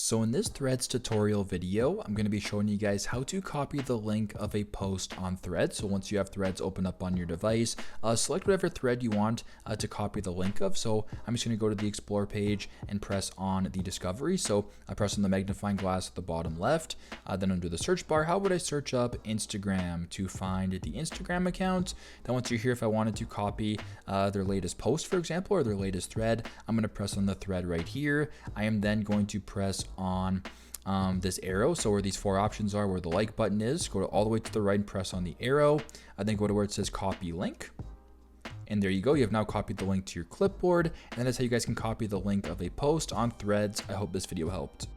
So in this Threads tutorial video, I'm going to be showing you guys how to copy the link of a post on Threads. So once you have Threads open up on your device, select whatever thread you want to copy the link of. So I'm just going to go to the Explore page and press on the Discovery. So I press on the magnifying glass at the bottom left. Then under the search bar, how would I search up Instagram to find the Instagram account? Then once you're here, if I wanted to copy their latest post, for example, or their latest thread, I'm going to press on the thread right here. I am then going to press on this arrow, so where these four options are, where the like button is, go all the way to the right and press on the arrow, and then go to where it says copy link. And there you go, you have now copied the link to your clipboard, and that's how you guys can copy the link of a post on Threads. I hope this video helped.